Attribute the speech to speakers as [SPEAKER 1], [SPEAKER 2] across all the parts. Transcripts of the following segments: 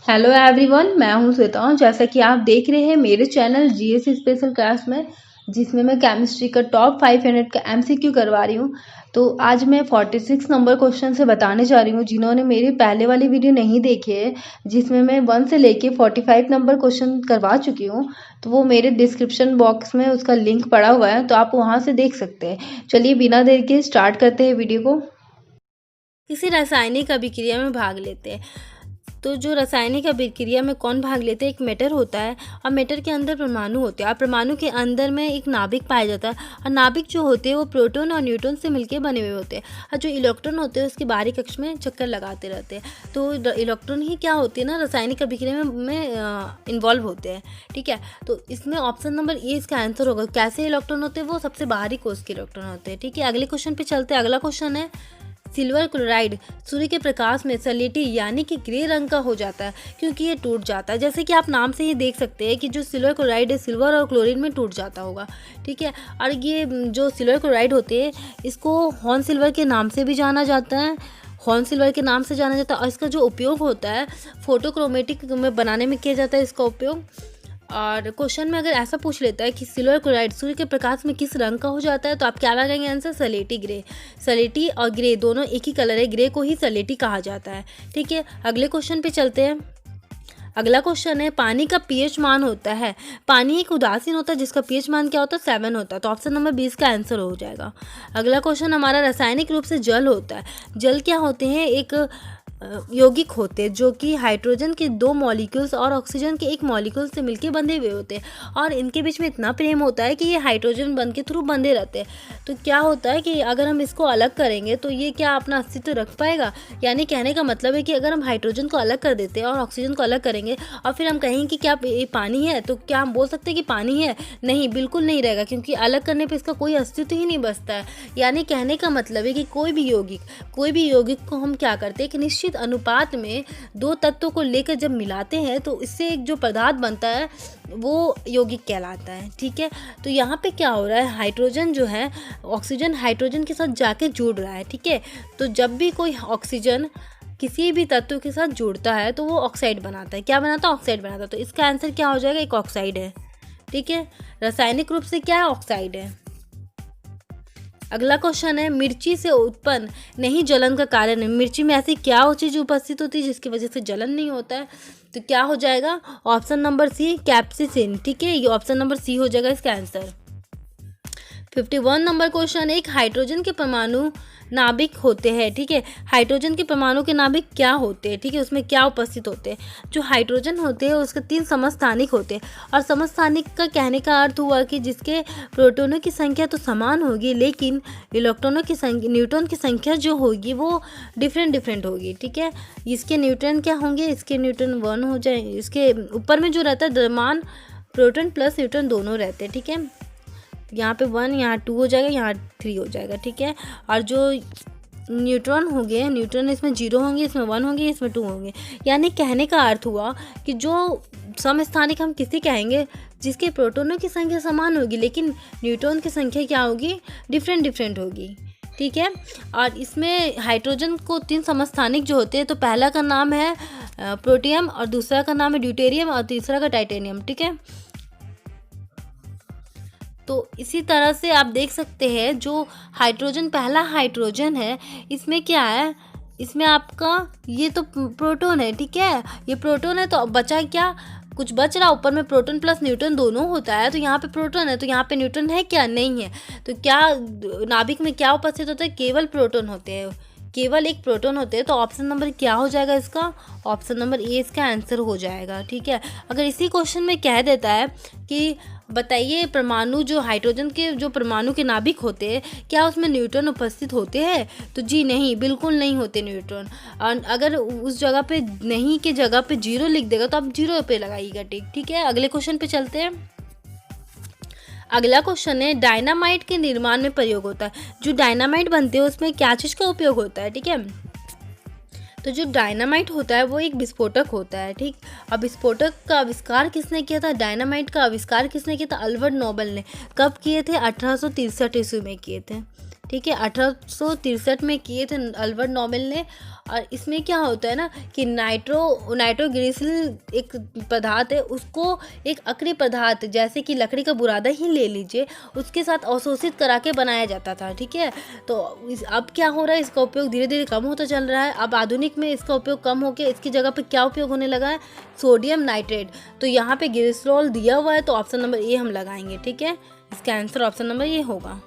[SPEAKER 1] Hello everyone, मैं हूं श्वेता। जैसा कि आप देख रहे हैं मेरे चैनल जीएस स्पेशल क्लास में, जिसमें मैं केमिस्ट्री का टॉप 500 का एमसीक्यू करवा रही हूं। तो आज मैं 46 नंबर क्वेश्चन से बताने जा रही हूं। जिन्होंने मेरी पहले वाली वीडियो नहीं देखी है, जिसमें मैं 1 से लेके 45 नंबर क्वेश्चन करवा चुकी हूँ, तो वो मेरे डिस्क्रिप्शन बॉक्स में उसका लिंक पड़ा हुआ है, तो आप वहाँ से देख सकते हैं। चलिए बिना देर के स्टार्ट करते हैं वीडियो को।
[SPEAKER 2] किसी रासायनिक अभिक्रिया में भाग लेते हैं। तो जो रासायनिक अभिक्रिया में कौन भाग लेते हैं, एक मेटर होता है और मेटर के अंदर परमाणु होते हैं और परमाणु के अंदर में एक नाभिक पाया जाता है और नाभिक जो होते हैं वो प्रोटॉन और न्यूट्रॉन से मिलकर बने हुए होते हैं और जो इलेक्ट्रॉन होते हैं उसके बाहरी कक्ष में चक्कर लगाते रहते हैं। तो इलेक्ट्रॉन ही क्या होती है ना, रासायनिक अभिक्रिया में इन्वॉल्व होते हैं। ठीक है, तो इसमें ऑप्शन नंबर ए इसका आंसर होगा। कैसे इलेक्ट्रॉन होते हैं, वो सबसे बाहरी कोष के इलेक्ट्रॉन होते हैं। ठीक है, अगले क्वेश्चन पे चलते हैं। अगला क्वेश्चन है, सिल्वर क्लोराइड सूर्य के प्रकाश में सलेटी यानी कि ग्रे रंग का हो जाता है क्योंकि ये टूट जाता है। जैसे कि आप नाम से ही देख सकते हैं कि जो सिल्वर क्लोराइड है सिल्वर और क्लोरीन में टूट जाता होगा। ठीक है, और ये जो सिल्वर क्लोराइड होते हैं इसको हॉर्न सिल्वर के नाम से भी जाना जाता है। हॉर्न सिल्वर के नाम से जाना जाता है और इसका जो उपयोग होता है फोटोक्रोमेटिक में बनाने में किया जाता है इसका उपयोग। और क्वेश्चन में अगर ऐसा पूछ लेता है कि सिल्वर क्लोराइड सूर्य के प्रकाश में किस रंग का हो जाता है, तो आप क्या लगाएंगे आंसर? सलेटी ग्रे। सलेटी और ग्रे दोनों एक ही कलर है, ग्रे को ही सलेटी कहा जाता है। ठीक है, अगले क्वेश्चन पे चलते हैं। अगला क्वेश्चन है, पानी का पीएच मान होता है। पानी एक उदासीन होता है जिसका पीएच मान क्या होता है? 7 होता है। तो ऑप्शन नंबर 20 का आंसर हो जाएगा। अगला क्वेश्चन हमारा, रासायनिक रूप से जल होता है। जल क्या होते हैं? एक यौगिक होते हैं जो कि हाइड्रोजन के 2 मॉलिक्यूल्स और ऑक्सीजन के 1 मॉलिक्यूल से मिलकर बंधे हुए होते हैं और इनके बीच में इतना प्रेम होता है कि ये हाइड्रोजन बंध के थ्रू बंधे रहते हैं। तो क्या होता है कि अगर हम इसको अलग करेंगे तो ये क्या अपना अस्तित्व रख पाएगा? यानी कहने का मतलब है कि अगर हम हाइड्रोजन को अलग कर देते हैं और ऑक्सीजन को अलग करेंगे और फिर हम कहेंगे कि क्या ये पानी है, तो क्या हम बोल सकते हैं कि पानी है? नहीं, बिल्कुल नहीं रहेगा, क्योंकि अलग करने पर इसका कोई अस्तित्व ही नहीं बचता है। यानी कहने का मतलब है कि कोई भी यौगिक को हम क्या करते हैं, एक निश्चित अनुपात में 2 तत्वों को लेकर जब मिलाते हैं तो इससे एक जो पदार्थ बनता है वो यौगिक कहलाता है। ठीक है, तो यहाँ पे क्या हो रहा है, हाइड्रोजन जो है ऑक्सीजन हाइड्रोजन के साथ जाके जुड़ रहा है। ठीक है, तो जब भी कोई ऑक्सीजन किसी भी तत्व के साथ जुड़ता है तो वो ऑक्साइड बनाता है। क्या बनाता है? ऑक्साइड बनाता है। तो इसका आंसर क्या हो जाएगा? एक ऑक्साइड है। ठीक है, रासायनिक रूप से क्या है? ऑक्साइड है। अगला क्वेश्चन है, मिर्ची से उत्पन्न नहीं जलन का कारण है। मिर्ची में ऐसी क्या चीज उपस्थित होती है जिसकी वजह से जलन नहीं होता है? तो क्या हो जाएगा? Option number C, capsaicin. ठीक है, ये ऑप्शन नंबर सी हो जाएगा इसका आंसर। 51 नंबर क्वेश्चन, एक हाइड्रोजन के परमाणु नाभिक होते हैं। ठीक है, हाइड्रोजन के परमाणु के नाभिक क्या होते हैं? ठीक है, उसमें क्या उपस्थित होते हैं? जो हाइड्रोजन होते हैं उसके 3 समस्थानिक होते हैं और समस्थानिक का कहने का अर्थ हुआ कि जिसके प्रोटॉनों की संख्या तो समान होगी लेकिन इलेक्ट्रॉनों की संख्या, न्यूट्रॉन की संख्या जो होगी वो डिफरेंट होगी। ठीक है, इसके न्यूट्रॉन क्या होंगे? इसके न्यूट्रॉन 1 हो जाए। इसके ऊपर में जो रहता है द्रव्यमान, प्रोटॉन प्लस न्यूट्रॉन दोनों रहते हैं। ठीक है, यहाँ पे 1, यहाँ 2 हो जाएगा, यहाँ 3 हो जाएगा। ठीक है, और जो न्यूट्रॉन होंगे, न्यूट्रॉन इसमें 0 होंगे, इसमें 1 होंगे, इसमें 2 होंगे। यानी कहने का अर्थ हुआ कि जो समस्थानिक हम किसी कहेंगे जिसके प्रोटॉनों की संख्या समान होगी लेकिन न्यूट्रॉन की संख्या क्या होगी? डिफरेंट होगी। ठीक है, और इसमें हाइड्रोजन को 3 समस्थानिक जो होते हैं, तो पहला का नाम है प्रोटियम और दूसरा का नाम है ड्यूटेरियम और तीसरा का टाइटेनियम। ठीक है, तो इसी तरह से आप देख सकते हैं जो हाइड्रोजन, पहला हाइड्रोजन है, इसमें क्या है? इसमें आपका ये तो प्रोटॉन है। ठीक है, ये प्रोटॉन है, तो बचा क्या? कुछ बच रहा, ऊपर में प्रोटॉन प्लस न्यूट्रॉन दोनों होता है, तो यहाँ पे प्रोटॉन है, तो यहाँ पे न्यूट्रॉन है क्या? नहीं है। तो क्या नाभिक में क्या उपस्थित होता है? केवल प्रोटॉन होते हैं, केवल एक प्रोटॉन होते हैं। तो ऑप्शन नंबर क्या हो जाएगा इसका? ऑप्शन नंबर ए इसका आंसर हो जाएगा। ठीक है, अगर इसी क्वेश्चन में कह देता है कि बताइए परमाणु, जो हाइड्रोजन के जो परमाणु के नाभिक होते हैं, क्या उसमें न्यूट्रॉन उपस्थित होते हैं? तो जी नहीं, बिल्कुल नहीं होते न्यूट्रॉन। और अगर उस जगह पे नहीं के जगह पे 0 लिख देगा तो आप 0 पे लगाइएगा टिक। ठीक है, अगले क्वेश्चन पे चलते हैं। अगला क्वेश्चन है, डायनामाइट के निर्माण में प्रयोग होता है। जो डायनामाइट बनते हैं उसमें क्या चीज़ का उपयोग होता है? ठीक है, तो जो डायनामाइट होता है वो एक विस्फोटक होता है। ठीक, अब विस्फोटक का आविष्कार किसने किया था? डायनामाइट का आविष्कार किसने किया था? अल्बर्ट नोबल ने। कब किए थे? 1863 ईस्वी में किए थे। ठीक है, 1863 में किए थे अल्बर्ट नोबेल ने। और इसमें क्या होता है ना कि नाइट्रोग्लिसरीन एक पदार्थ है, उसको एक अक्रिय पदार्थ जैसे कि लकड़ी का बुरादा ही ले लीजिए, उसके साथ अवशोषित करा के बनाया जाता था। ठीक है, तो अब क्या हो रहा है, इसका उपयोग धीरे धीरे कम होता चल रहा है। अब आधुनिक में इसका उपयोग कम होकर इसकी जगह पे क्या उपयोग होने लगा है, सोडियम नाइट्रेट। तो यहाँ पे ग्लिसरॉल दिया हुआ है, तो ऑप्शन नंबर ए हम लगाएंगे। ठीक है, इसका आंसर ऑप्शन नंबर ए होगा।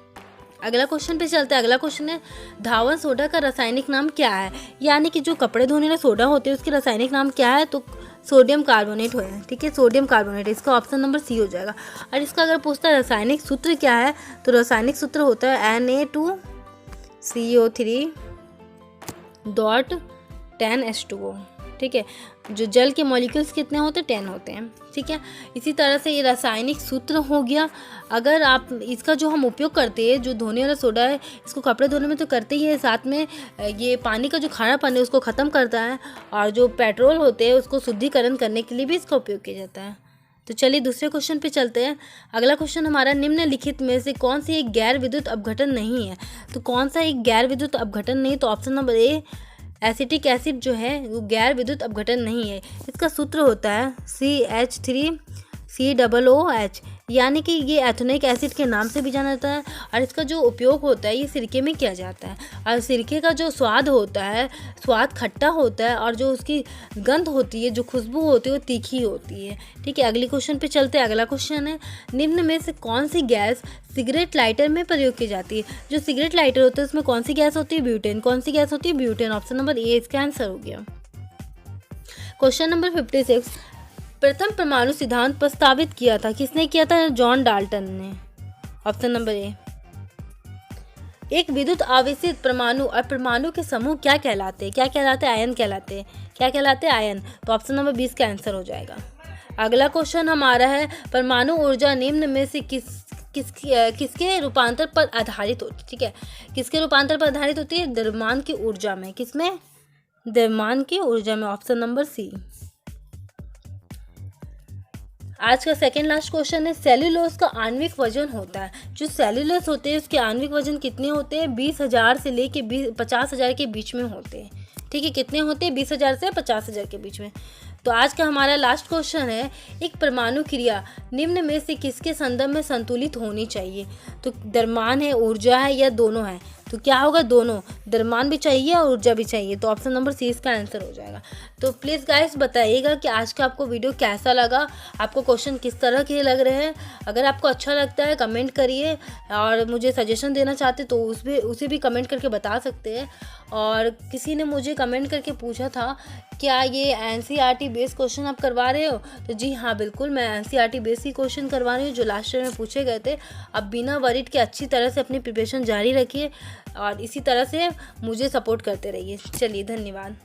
[SPEAKER 2] अगला क्वेश्चन पे चलते हैं। अगला क्वेश्चन है धावन सोडा का रासायनिक नाम क्या है, यानी कि जो कपड़े धोने वाला सोडा होते हैं उसके रासायनिक नाम क्या है, तो सोडियम कार्बोनेट है। ठीक है, सोडियम कार्बोनेट, इसका ऑप्शन नंबर सी हो जाएगा। और इसका अगर पूछता है रासायनिक सूत्र क्या है, तो रासायनिक सूत्र होता है Na2CO3.10H2O। ठीक है, जो जल के मॉलिक्यूल्स कितने होते हैं, 10 होते हैं। ठीक है, इसी तरह से ये रासायनिक सूत्र हो गया। अगर आप इसका जो हम उपयोग करते हैं, जो धोने वाला सोडा है, इसको कपड़े धोने में तो करते ही है, साथ में ये पानी का जो खारापन है उसको ख़त्म करता है, और जो पेट्रोल होते हैं उसको शुद्धिकरण करने के लिए भी इसका उपयोग किया जाता है। तो चलिए दूसरे क्वेश्चन पे चलते हैं। अगला क्वेश्चन हमारा, निम्नलिखित में से कौन सी एक गैर विद्युत अपघटन नहीं है। तो कौन सा एक गैर विद्युत अपघटन नहीं, तो option number A acetic acid जो है वो गैर विद्युत अपघटन नहीं है। इसका सूत्र होता है CH3COOH, यानी कि ये एथेनोइक एसिड के नाम से भी जाना जाता है। और इसका जो उपयोग होता है ये सिरके में किया जाता है, और सिरके का जो स्वाद होता है, स्वाद खट्टा होता है, और जो उसकी गंध होती है, जो खुशबू होती है, वो तीखी होती है। ठीक है, अगले क्वेश्चन पे चलते हैं। अगला क्वेश्चन है, निम्न में से कौन सी गैस सिगरेट लाइटर में प्रयोग की जाती है। जो सिगरेट लाइटर होता है उसमें कौन सी गैस होती है, ब्यूटेन। कौन सी गैस होती है, ब्यूटेन। ऑप्शन नंबर ए इसका आंसर हो गया। क्वेश्चन नंबर 56, प्रथम परमाणु सिद्धांत प्रस्तावित किया था, किसने किया था, जॉन डाल्टन ने। Option number A. एक विद्युत आवेशित परमाणु और परमाणु के समूह क्या कहलाते हैं, क्या कहलाते हैं, आयन कहलाते हैं। क्या कहलाते हैं, आयन। तो ऑप्शन नंबर 20 का आंसर हो जाएगा। अगला क्वेश्चन हमारा है, परमाणु ऊर्जा निम्न में से किसके रूपांतर पर आधारित होती है। ठीक है, किसके रूपांतर पर आधारित होती है, द्रव्यमान की ऊर्जा में। किसमें, द्रव्यमान की ऊर्जा में। Option number C. आज का सेकेंड लास्ट क्वेश्चन है, सेल्यूलोज का आणविक वजन होता है। जो सेल्यूलोज होते हैं उसके आणविक वजन कितने होते हैं, 20,000 से लेके 50,000 के बीच में होते हैं। ठीक है, कितने होते हैं, 20,000 से 50,000 के बीच में। तो आज का हमारा लास्ट क्वेश्चन है, एक परमाणु क्रिया निम्न में से किसके संदर्भ में संतुलित होनी चाहिए। तो द्रव्यमान है, ऊर्जा है, या दोनों है। तो क्या होगा, दोनों, द्रव्यमान भी चाहिए और ऊर्जा भी चाहिए। तो ऑप्शन नंबर सी इसका आंसर हो जाएगा। तो प्लीज़ गाइस बताइएगा कि आज का आपको वीडियो कैसा लगा, आपको क्वेश्चन किस तरह के लग रहे हैं। अगर आपको अच्छा लगता है कमेंट करिए, और मुझे सजेशन देना चाहते तो उसे भी कमेंट करके बता सकते हैं। और किसी ने मुझे कमेंट करके पूछा था, क्या ये NCERT बेस्ड क्वेश्चन आप करवा रहे हो। तो जी हाँ, बिल्कुल मैं NCERT बेस्ड ही क्वेश्चन करवा रही हूँ जो लास्ट ईयर में पूछे गए थे। अब बिना वरीड के अच्छी तरह से अपनी प्रिपरेशन जारी रखिए, और इसी तरह से मुझे सपोर्ट करते रहिए। चलिए, धन्यवाद।